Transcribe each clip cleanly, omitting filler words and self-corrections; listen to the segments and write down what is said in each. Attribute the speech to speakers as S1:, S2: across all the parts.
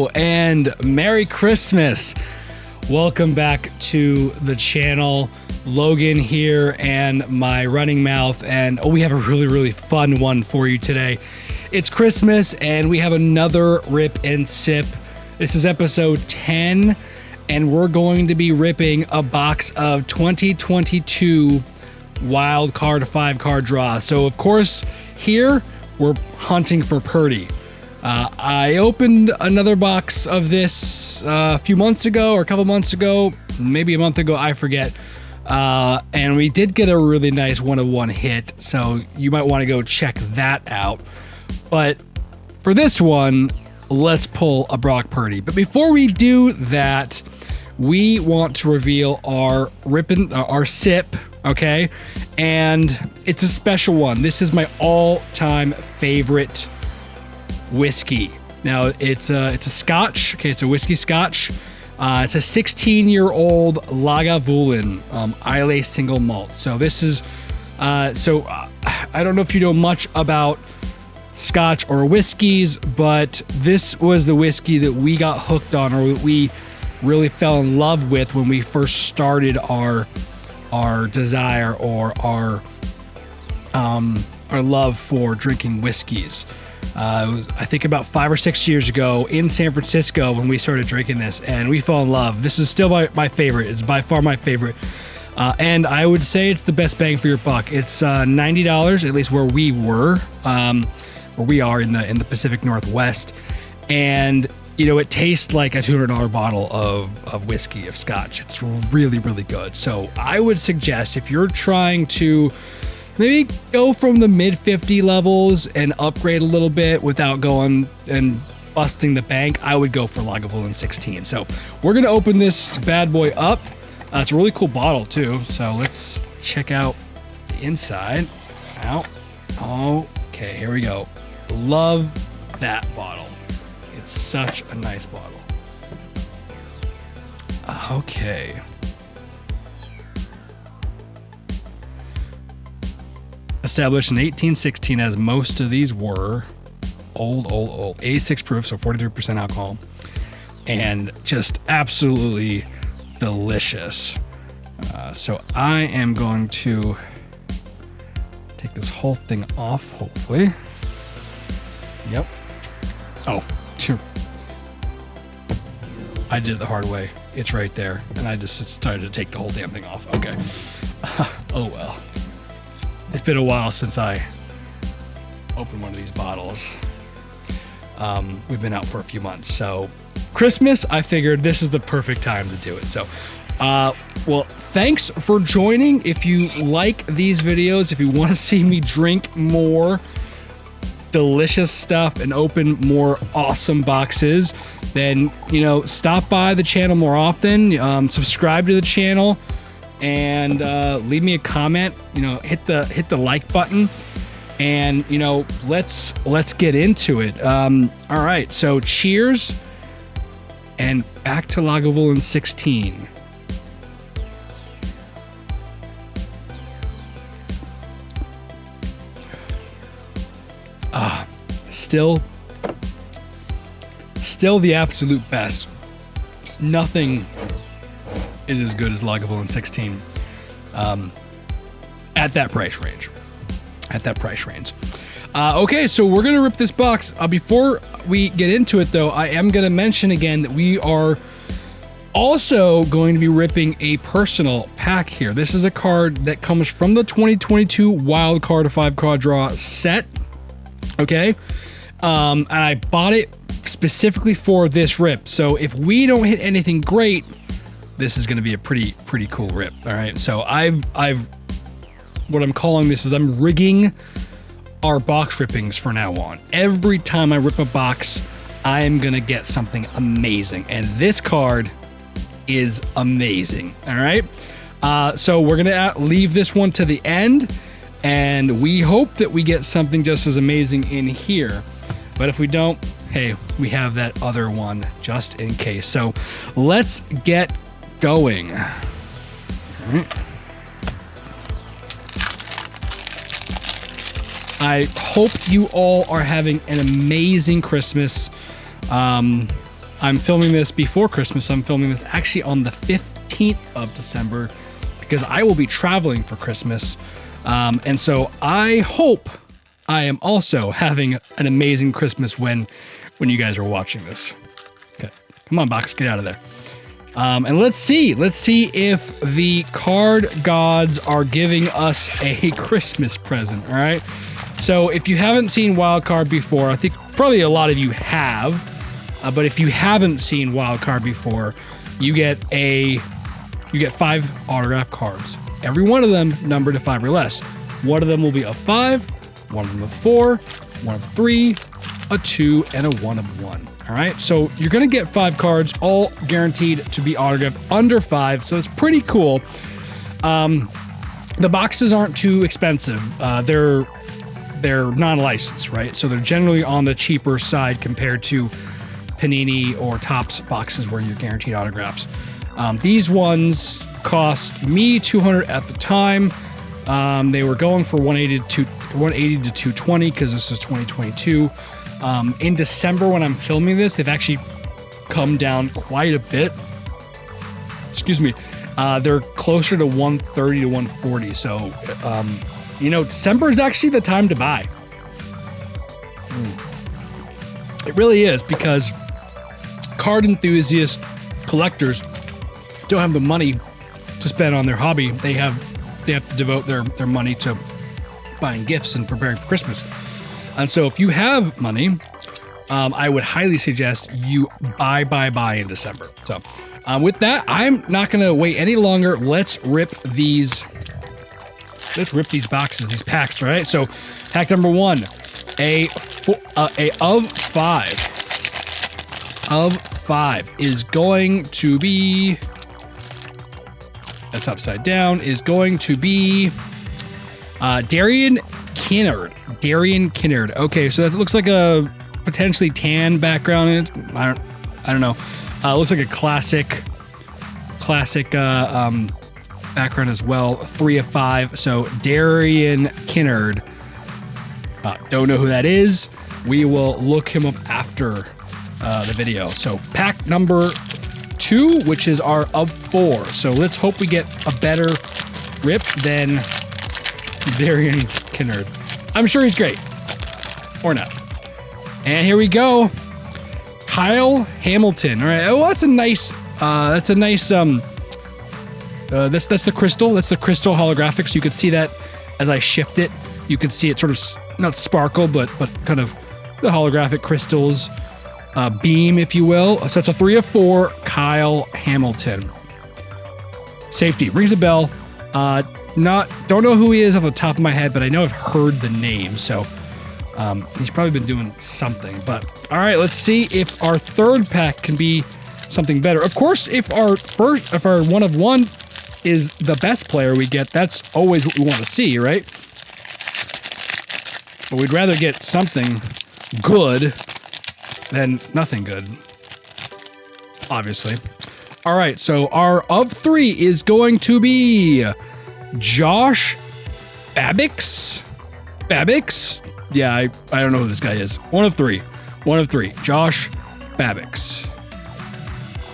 S1: Hello and Merry Christmas. Welcome back to the channel. Logan here and my running mouth, and we have a really fun one for you today. It's Christmas and we have another rip and sip. This is episode 10 and we're going to be ripping a box of 2022 wild card 5-card draw. So of course here we're hunting for PURDY. I opened another box of this a few months ago, or a couple months ago, maybe a month ago, I forget. And we did get a really nice 1-of-1 hit, so you might want to go check that out. But for this one, let's pull a Brock Purdy. But before we do that, we want to reveal our sip, okay? And it's a special one. This is my all-time favorite whiskey. Now it's a Scotch. Okay, it's a whiskey Scotch. It's a 16-year-old Lagavulin Islay single malt. So this is I don't know if you know much about Scotch or whiskeys, but this was the whiskey that we got hooked on, or we really fell in love with when we first started our desire or our love for drinking whiskeys. It was, I think, about 5 or 6 years ago in San Francisco when we started drinking this, and we fell in love. This is still my favorite. It's by far my favorite. And I would say it's the best bang for your buck. It's $90, at least where we were, where we are in the Pacific Northwest. And, you know, it tastes like a $200 bottle of whiskey, of Scotch. It's really good. So I would suggest, if you're trying to maybe go from the mid 50 levels and upgrade a little bit without going and busting the bank, I would go for Lagavulin 16. So we're going to open this bad boy up. It's a really cool bottle too. So let's check out the inside. Out. Okay, here we go. Love that bottle. It's such a nice bottle. Okay. Established in 1816, as most of these were. Old. 86 proof, so 43% alcohol. And just absolutely delicious. So I am going to take this whole thing off, hopefully. Yep. Oh, I did it the hard way. It's right there. And I just started to take the whole damn thing off. Okay. Oh well. It's been a while since I opened one of these bottles. We've been out for a few months. So Christmas, I figured this is the perfect time to do it. So, well, thanks for joining. If you like these videos, if you want to see me drink more delicious stuff and open more awesome boxes, then, you know, stop by the channel more often, subscribe to the channel, and leave me a comment. You know, hit the like button, and, you know, let's get into it. All right, so cheers, and back to Lagavulin 16. Still the absolute best. Nothing is as good as Lagavulin 16 at that price range. Okay, so we're gonna rip this box. Before we get into it, though, I am gonna mention again that we are also going to be ripping a personal pack here. This is a card that comes from the 2022 wild card 5-card draw set. Okay, and I bought it specifically for this rip. So if we don't hit anything great, this is going to be a pretty cool rip. All right, so I've what I'm calling this is I'm rigging our box rippings for now on. Every time I rip a box, I am going to get something amazing, and this card is amazing. All right, so we're going to leave this one to the end, and we hope that we get something just as amazing in here. But if we don't, hey, we have that other one just in case. So let's get going. All right. I hope you all are having an amazing Christmas. I I'm filming this before Christmas. I'm filming this actually on the 15th of December because I will be traveling for Christmas. And so I hope I am also having an amazing Christmas when you guys are watching this. Okay, come on, box, get out of there. And let's see if the card gods are giving us a Christmas present, all right? So if you haven't seen Wildcard before, I think probably a lot of you have, but if you haven't seen Wildcard before, you get 5 autograph cards. Every one of them numbered to 5 or less. One of them will be a 5, one of them a 4, one of 3, a 2, and a 1 of 1. All right, so you're gonna get 5 cards, all guaranteed to be autographed under 5, so it's pretty cool. The boxes aren't too expensive. They're non-licensed, right? So they're generally on the cheaper side compared to Panini or Topps boxes where you're guaranteed autographs. These ones cost me $200 at the time. They were going for $180 to $220 because this is 2022. In December when I'm filming this, they've actually come down quite a bit. Excuse me. They're closer to $130 to $140. So, December is actually the time to buy. It really is, because card enthusiasts, collectors don't have the money to spend on their hobby. They have to devote their money to buying gifts and preparing for Christmas. And so if you have money, I would highly suggest you buy in December. So with that, I'm not going to wait any longer. Let's rip these boxes, these packs, all right? So pack number 1, a of 5 is going to be, that's upside down, is going to be Darian Kinnard. Okay, so that looks like a potentially tan background. I don't know. Looks like a classic background as well. 3 of 5. So Darian Kinnard. Don't know who that is. We will look him up after the video. So pack number 2, which is our of 4. So let's hope we get a better rip than Darian Kinnard. I'm sure he's great. Or not. And here we go. Kyle Hamilton. All right. Oh, that's a nice that's the crystal. That's the crystal holographic. So you could see that as I shift it. You can see it sort of not sparkle, but kind of the holographic crystals beam, if you will. So that's a 3 of 4 Kyle Hamilton. Safety. Rings a bell. Don't know who he is off the top of my head, but I know I've heard the name, so he's probably been doing something. But all right, let's see if our third pack can be something better. Of course, if our 1 of 1 is the best player we get, that's always what we want to see, right? But we'd rather get something good than nothing good, obviously. All right, so our of 3 is going to be Josh Babbix. Yeah, I don't know who this guy is. 1 of 3. Josh Babbix.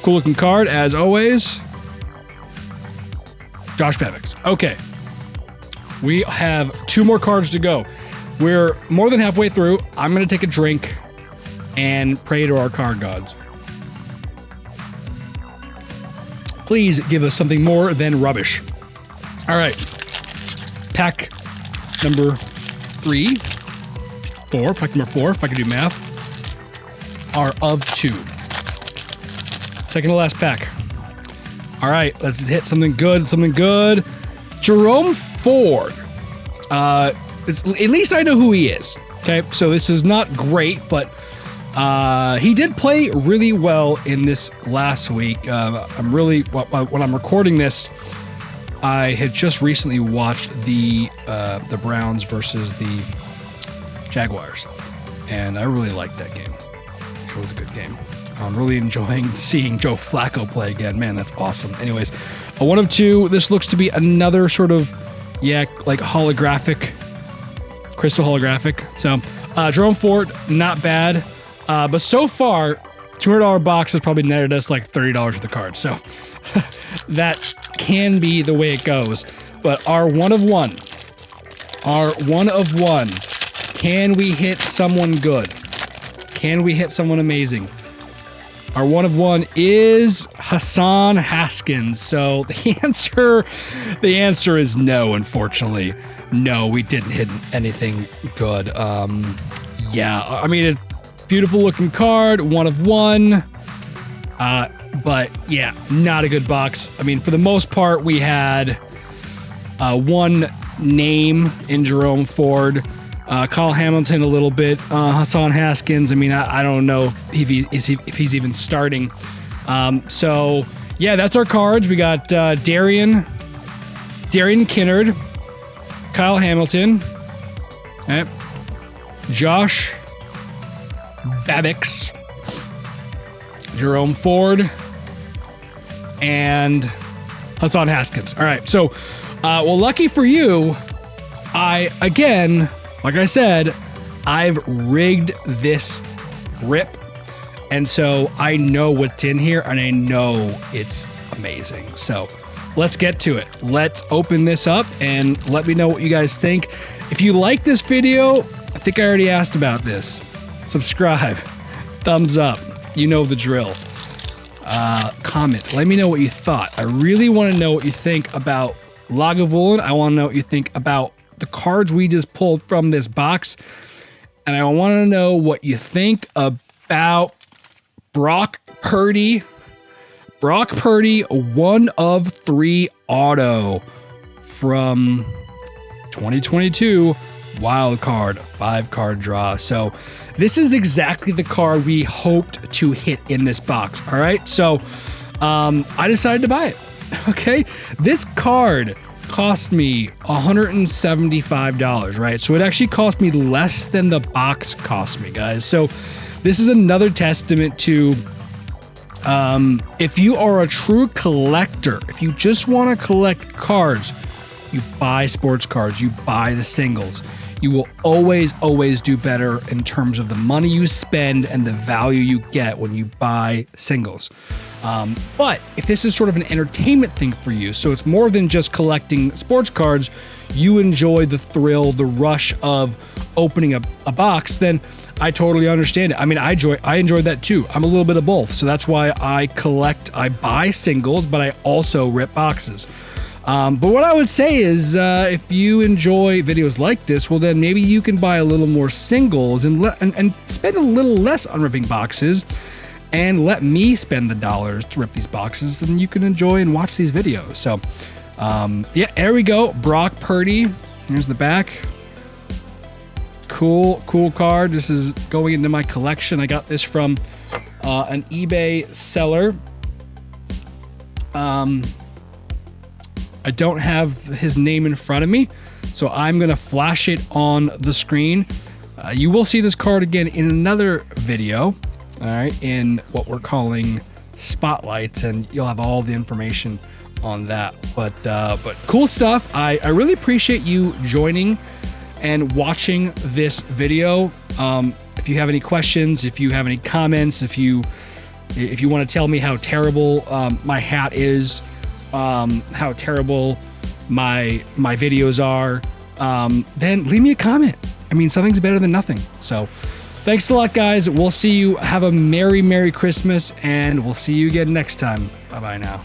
S1: Cool looking card as always. Josh Babbix. Okay. We have 2 more cards to go. We're more than halfway through. I'm going to take a drink and pray to our card gods. Please give us something more than rubbish. All right. Pack number 3. 4. Pack number 4, if I can do math. Are of 2. Second to last pack. All right. Let's hit something good. Jerome Ford. At least I know who he is. Okay. So this is not great, but he did play really well in this last week. When I'm recording this, I had just recently watched the Browns versus the Jaguars, and I really liked that game. It was a good game. I'm really enjoying seeing Joe Flacco play again. Man, that's awesome. Anyways, a 1 of 2. This looks to be another sort of, like holographic, crystal holographic. So Jerome Ford, not bad. But so far, $200 box has probably netted us like $30 for the card. So that can be the way it goes. But our one of one, can we hit someone good? Can we hit someone amazing? Our one of one is Hassan Haskins. So the answer is no, unfortunately. No, we didn't hit anything good. Yeah, I mean, a beautiful looking card, one of one. But yeah, not a good box. I mean, for the most part, we had one name in Jerome Ford, Kyle Hamilton a little bit, Hassan Haskins. I mean, I don't know if he's even starting. So yeah, that's our cards. We got Darian Kinnard, Kyle Hamilton, right? Josh Babbix, Jerome Ford, and Hassan Haskins. All right, so well, lucky for you, again, like I said, I've rigged this rip, and so I know what's in here, and I know it's amazing. So let's get to it. Let's open this up and let me know what you guys think. If you like this video, I think I already asked about this. Subscribe, thumbs up, you know the drill. Comment, let me know what you thought. I really want to know what you think about Lagavulin. I want to know what you think about the cards we just pulled from this box. And I want to know what you think about Brock Purdy. Brock Purdy, 1 of 3 auto from 2022 wild card, 5-card draw. So this is exactly the card we hoped to hit in this box. All right, so I decided to buy it. Okay, this card cost me $175, right? So it actually cost me less than the box cost me, guys. So this is another testament to if you are a true collector, if you just want to collect cards, you buy sports cards, you buy the singles. You will always do better in terms of the money you spend and the value you get when you buy singles. But if this is sort of an entertainment thing for you, so it's more than just collecting sports cards, you enjoy the thrill, the rush of opening a box, then I totally understand it. I mean, I enjoy that too. I'm a little bit of both. So that's why I buy singles, but I also rip boxes. But what I would say is, if you enjoy videos like this, well, then maybe you can buy a little more singles and spend a little less on ripping boxes and let me spend the dollars to rip these boxes, then you can enjoy and watch these videos. So, yeah, there we go. Brock Purdy. Here's the back. Cool card. This is going into my collection. I got this from an eBay seller. I don't have his name in front of me, so I'm going to flash it on the screen. You will see this card again in another video, all right, in what we're calling spotlights, and you'll have all the information on that. But cool stuff. I really appreciate you joining and watching this video. If you have any questions, if you have any comments, if you want to tell me how terrible my hat is, how terrible my videos are, then leave me a comment. I mean, something's better than nothing. So thanks a lot, guys. We'll see you. Have a Merry Christmas, and we'll see you again next time. Bye-bye now.